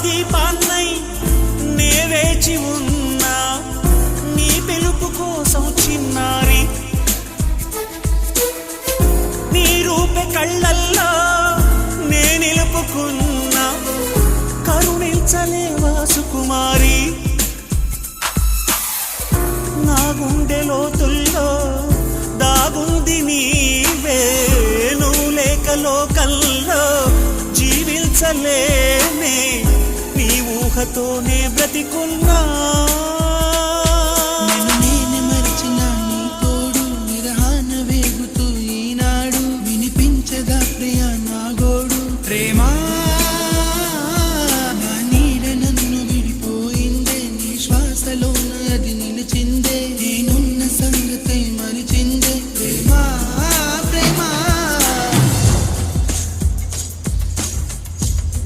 దీపాన్నై నే వేచి ఉన్నా నీ పిలుపు కోసం చిన్నారి నీ రూపే కళ్ళల్లో నే నిలుపుకున్నా కరుణించలేవా సుకుమారి నా గుండె లోతుల్లో దాగుంది నీవే నువ్వు లేక లోకల్లో జీవించలేనే నీ ఊహతోనే బ్రతికున్నా